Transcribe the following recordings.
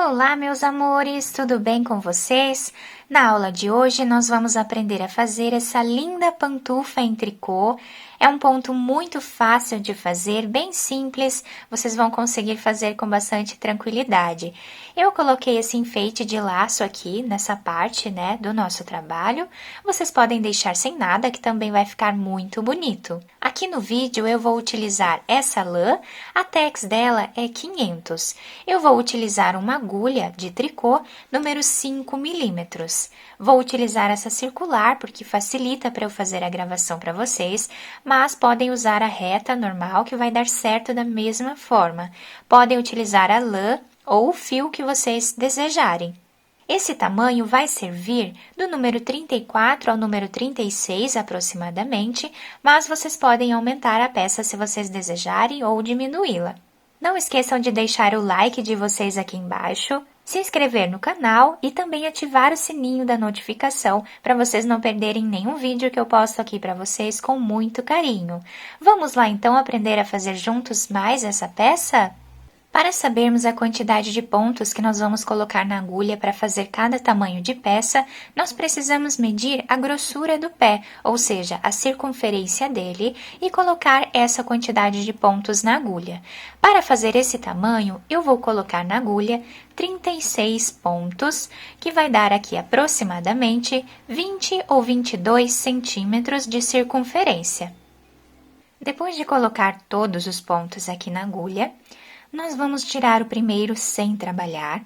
Olá, meus amores, tudo bem com vocês? Na aula de hoje, nós vamos aprender a fazer essa linda pantufa em tricô. É um ponto muito fácil de fazer, bem simples, vocês vão conseguir fazer com bastante tranquilidade. Eu coloquei esse enfeite de laço aqui nessa parte, né, do nosso trabalho. Vocês podem deixar sem nada, que também vai ficar muito bonito. Aqui no vídeo eu vou utilizar essa lã, a tex dela é 500. Eu vou utilizar uma agulha de tricô número 5 milímetros. Vou utilizar essa circular porque facilita para eu fazer a gravação para vocês, mas podem usar a reta normal que vai dar certo da mesma forma. Podem utilizar a lã ou o fio que vocês desejarem. Esse tamanho vai servir do número 34 ao número 36 aproximadamente, mas vocês podem aumentar a peça se vocês desejarem ou diminuí-la. Não esqueçam de deixar o like de vocês aqui embaixo, se inscrever no canal e também ativar o sininho da notificação para vocês não perderem nenhum vídeo que eu posto aqui para vocês com muito carinho. Vamos lá então aprender a fazer juntos mais essa peça? Para sabermos a quantidade de pontos que nós vamos colocar na agulha para fazer cada tamanho de peça, nós precisamos medir a grossura do pé, ou seja, a circunferência dele, e colocar essa quantidade de pontos na agulha. Para fazer esse tamanho, eu vou colocar na agulha 36 pontos, que vai dar aqui aproximadamente 20 ou 22 centímetros de circunferência. Depois de colocar todos os pontos aqui na agulha, nós vamos tirar o primeiro sem trabalhar.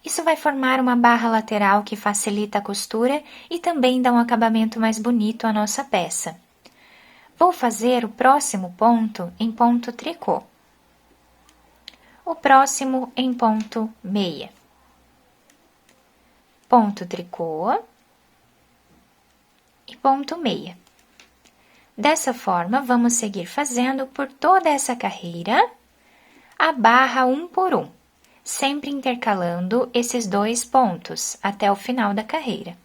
Isso vai formar uma barra lateral que facilita a costura e também dá um acabamento mais bonito à nossa peça. Vou fazer o próximo ponto em ponto tricô. O próximo em ponto meia. Ponto tricô e ponto meia. Dessa forma, vamos seguir fazendo por toda essa carreira a barra 1 por 1, sempre intercalando esses dois pontos até o final da carreira.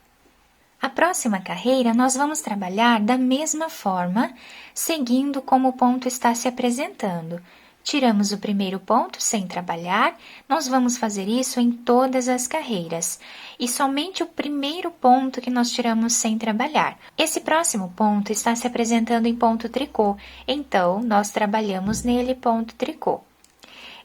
A próxima carreira nós vamos trabalhar da mesma forma, seguindo como o ponto está se apresentando. Tiramos o primeiro ponto sem trabalhar, nós vamos fazer isso em todas as carreiras. E somente o primeiro ponto que nós tiramos sem trabalhar. Esse próximo ponto está se apresentando em ponto tricô, então nós trabalhamos nele ponto tricô.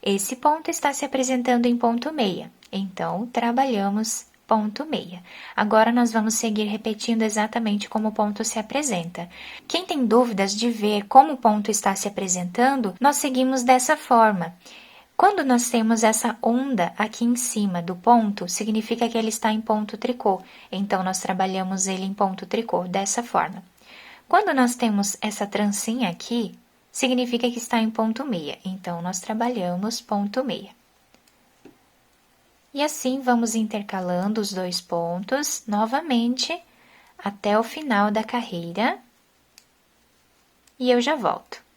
Esse ponto está se apresentando em ponto meia, então trabalhamos ponto meia. Agora, nós vamos seguir repetindo exatamente como o ponto se apresenta. Quem tem dúvidas de ver como o ponto está se apresentando, nós seguimos dessa forma. Quando nós temos essa onda aqui em cima do ponto, significa que ele está em ponto tricô, então nós trabalhamos ele em ponto tricô, dessa forma. Quando nós temos essa trancinha aqui, significa que está em ponto meia, então nós trabalhamos ponto meia. E assim vamos intercalando os dois pontos novamente até o final da carreira. E eu já volto.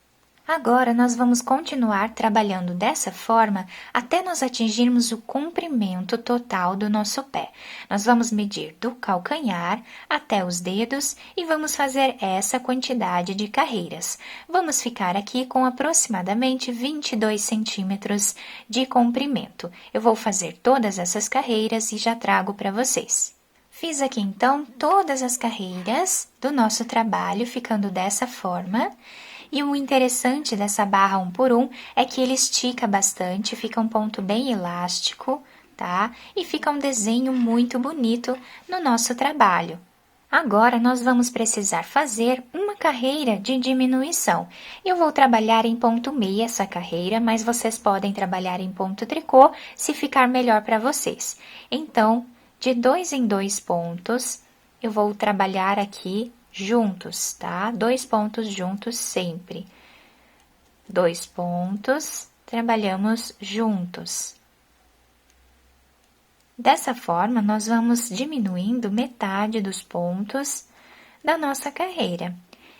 Agora, nós vamos continuar trabalhando dessa forma até nós atingirmos o comprimento total do nosso pé. Nós vamos medir do calcanhar até os dedos e vamos fazer essa quantidade de carreiras. Vamos ficar aqui com aproximadamente 22 centímetros de comprimento. Eu vou fazer todas essas carreiras e já trago para vocês. Fiz aqui, então, todas as carreiras do nosso trabalho, ficando dessa forma. E o interessante dessa barra 1 por 1 é que ele estica bastante, fica um ponto bem elástico, tá? E fica um desenho muito bonito no nosso trabalho. Agora, nós vamos precisar fazer uma carreira de diminuição. Eu vou trabalhar em ponto meia essa carreira, mas vocês podem trabalhar em ponto tricô se ficar melhor para vocês. Então, de 2 em 2 pontos, eu vou trabalhar aqui juntos, tá? 2 pontos juntos sempre. 2 pontos, trabalhamos juntos. Dessa forma, nós vamos diminuindo metade dos pontos da nossa carreira.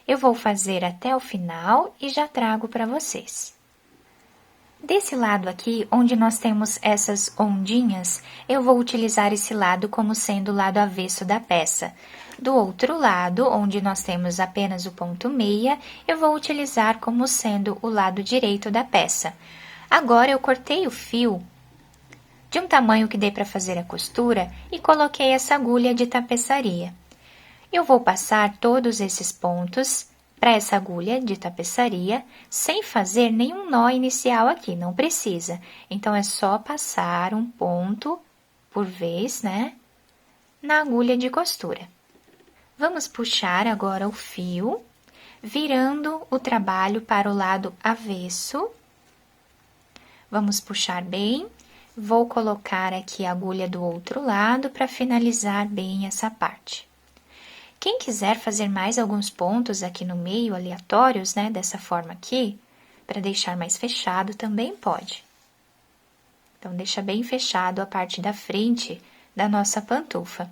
Eu vou fazer até o final e já trago para vocês. Desse lado aqui, onde nós temos essas ondinhas, eu vou utilizar esse lado como sendo o lado avesso da peça. Do outro lado, onde nós temos apenas o ponto meia, eu vou utilizar como sendo o lado direito da peça. Agora, eu cortei o fio de um tamanho que dê para fazer a costura e coloquei essa agulha de tapeçaria. Eu vou passar todos esses pontos para essa agulha de tapeçaria, sem fazer nenhum nó inicial aqui, não precisa. Então, é só passar um ponto por vez, né, na agulha de costura. Vamos puxar agora o fio, virando o trabalho para o lado avesso. Vamos puxar bem. Vou colocar aqui a agulha do outro lado para finalizar bem essa parte. Quem quiser fazer mais alguns pontos aqui no meio, aleatórios, né, dessa forma aqui, para deixar mais fechado, também pode. Então, deixa bem fechado a parte da frente da nossa pantufa.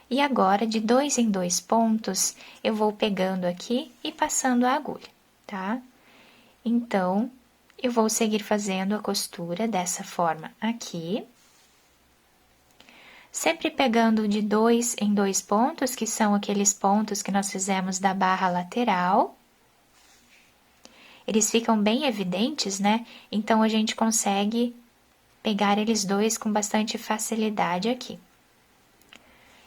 E agora, de 2 em 2 pontos, eu vou pegando aqui e passando a agulha, tá? Então, eu vou seguir fazendo a costura dessa forma aqui. Sempre pegando de 2 em 2 pontos, que são aqueles pontos que nós fizemos da barra lateral. Eles ficam bem evidentes, né? Então, a gente consegue pegar eles dois com bastante facilidade aqui.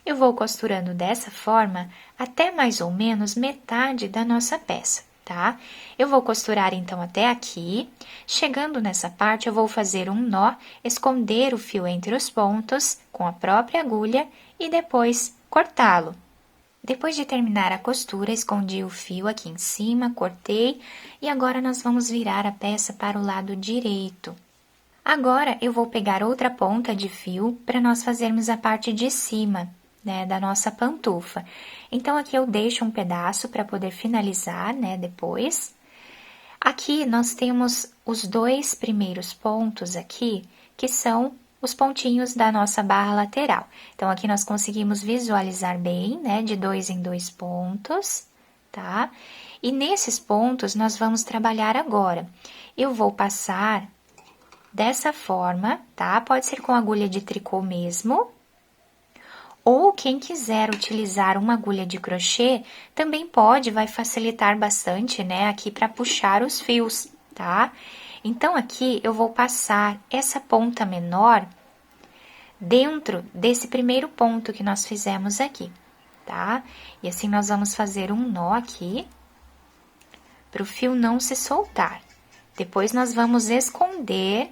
Eu vou costurando dessa forma até mais ou menos metade da nossa peça, tá? Eu vou costurar, então, até aqui. Chegando nessa parte, eu vou fazer um nó, esconder o fio entre os pontos com a própria agulha e depois cortá-lo. Depois de terminar a costura, escondi o fio aqui em cima, cortei e agora nós vamos virar a peça para o lado direito. Agora, eu vou pegar outra ponta de fio para nós fazermos a parte de cima, né, da nossa pantufa. Então, aqui eu deixo um pedaço para poder finalizar, né, depois. Aqui, nós temos os 2 primeiros pontos aqui, que são os pontinhos da nossa barra lateral. Então, aqui nós conseguimos visualizar bem, né, de 2 em 2 pontos, tá? E nesses pontos, nós vamos trabalhar agora. Eu vou passar dessa forma, tá? Pode ser com agulha de tricô mesmo, ou quem quiser utilizar uma agulha de crochê, também pode, vai facilitar bastante, né, aqui para puxar os fios, tá? Então, aqui eu vou passar essa ponta menor dentro desse primeiro ponto que nós fizemos aqui, tá? E assim, nós vamos fazer um nó aqui, para o fio não se soltar. Depois, nós vamos esconder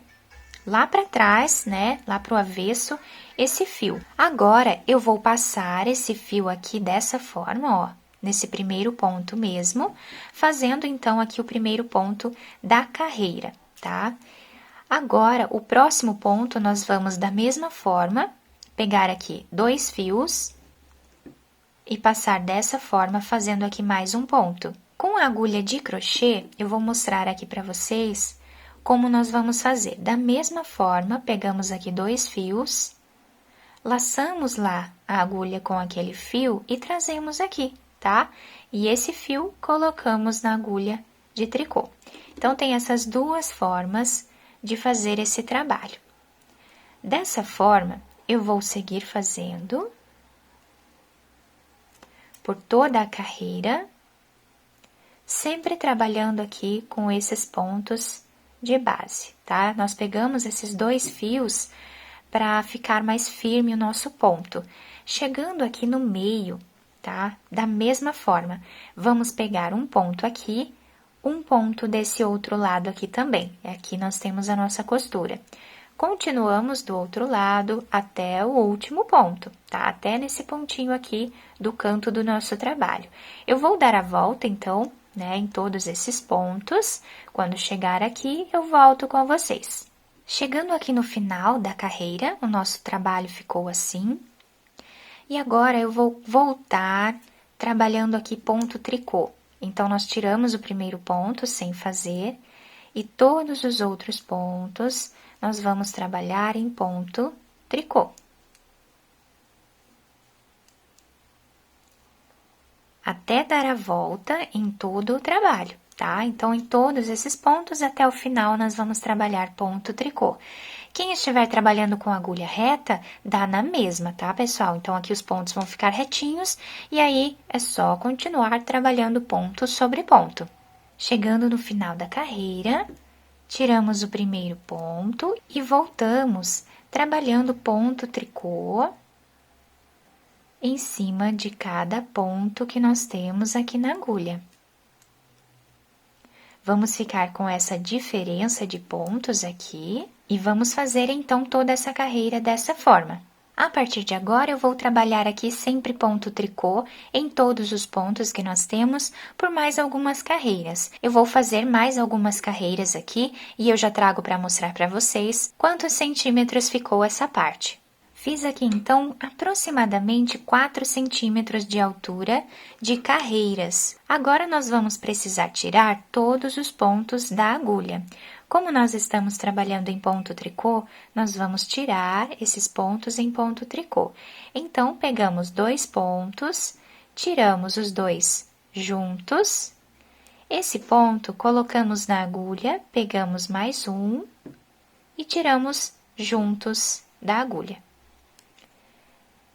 lá para trás, né, lá pro avesso, esse fio. Agora, eu vou passar esse fio aqui dessa forma, ó, nesse primeiro ponto mesmo, fazendo, então, aqui o primeiro ponto da carreira, tá? Agora, o próximo ponto, nós vamos, da mesma forma, pegar aqui 2 fios e passar dessa forma, fazendo aqui mais um ponto. Com a agulha de crochê, eu vou mostrar aqui para vocês como nós vamos fazer. Da mesma forma, pegamos aqui 2 fios, laçamos lá a agulha com aquele fio e trazemos aqui, tá? E esse fio colocamos na agulha de tricô. Então, tem essas duas formas de fazer esse trabalho. Dessa forma, eu vou seguir fazendo por toda a carreira, sempre trabalhando aqui com esses pontos de base, tá? Nós pegamos esses 2 fios para ficar mais firme o nosso ponto. Chegando aqui no meio, tá? Da mesma forma, vamos pegar um ponto aqui, um ponto desse outro lado aqui também. Aqui nós temos a nossa costura. Continuamos do outro lado até o último ponto, tá? Até nesse pontinho aqui do canto do nosso trabalho. Eu vou dar a volta, então, né, em todos esses pontos. Quando chegar aqui, eu volto com vocês. Chegando aqui no final da carreira, o nosso trabalho ficou assim. E agora, eu vou voltar trabalhando aqui ponto tricô. Então, nós tiramos o primeiro ponto sem fazer, e todos os outros pontos, nós vamos trabalhar em ponto tricô. Até dar a volta em todo o trabalho, tá? Então, em todos esses pontos, até o final, nós vamos trabalhar ponto tricô. Quem estiver trabalhando com agulha reta, dá na mesma, tá, pessoal? Então, aqui os pontos vão ficar retinhos, e aí é só continuar trabalhando ponto sobre ponto. Chegando no final da carreira, Tiramos o primeiro ponto e voltamos trabalhando ponto tricô em cima de cada ponto que nós temos aqui na agulha. Vamos ficar com essa diferença de pontos aqui e vamos fazer então toda essa carreira dessa forma. A partir de agora, eu vou trabalhar aqui sempre ponto tricô em todos os pontos que nós temos por mais algumas carreiras. Eu vou fazer mais algumas carreiras aqui e eu já trago para mostrar para vocês quantos centímetros ficou essa parte. Fiz aqui, então, aproximadamente 4 centímetros de altura de carreiras. Agora, nós vamos precisar tirar todos os pontos da agulha. Como nós estamos trabalhando em ponto tricô, nós vamos tirar esses pontos em ponto tricô. Então, pegamos 2 pontos, tiramos os 2 juntos. Esse ponto, colocamos na agulha, pegamos mais um e tiramos juntos da agulha.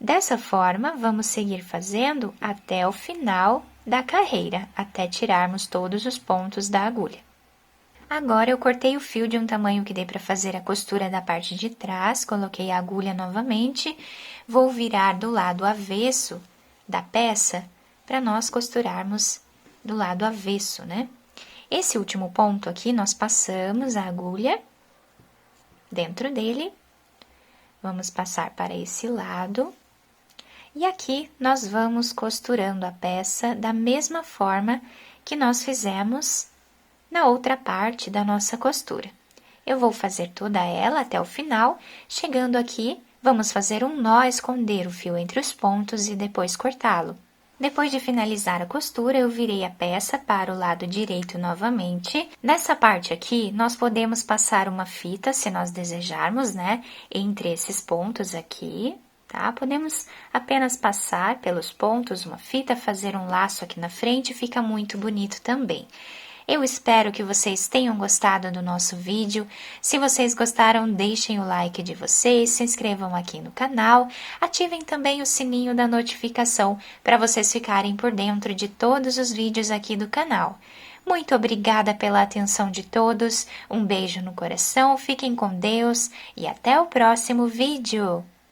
Dessa forma, vamos seguir fazendo até o final da carreira, até tirarmos todos os pontos da agulha. Agora, eu cortei o fio de um tamanho que dê para fazer a costura da parte de trás, coloquei a agulha novamente, vou virar do lado avesso da peça para nós costurarmos do lado avesso, né? Esse último ponto aqui, nós passamos a agulha dentro dele, vamos passar para esse lado. E aqui, nós vamos costurando a peça da mesma forma que nós fizemos na outra parte da nossa costura. Eu vou fazer toda ela até o final, chegando aqui, vamos fazer um nó, esconder o fio entre os pontos e depois cortá-lo. Depois de finalizar a costura, eu virei a peça para o lado direito novamente. Nessa parte aqui, nós podemos passar uma fita, se nós desejarmos, né, entre esses pontos aqui. Tá? Podemos apenas passar pelos pontos uma fita, fazer um laço aqui na frente, fica muito bonito também. Eu espero que vocês tenham gostado do nosso vídeo. Se vocês gostaram, deixem o like de vocês, se inscrevam aqui no canal, ativem também o sininho da notificação para vocês ficarem por dentro de todos os vídeos aqui do canal. Muito obrigada pela atenção de todos, um beijo no coração, fiquem com Deus e até o próximo vídeo!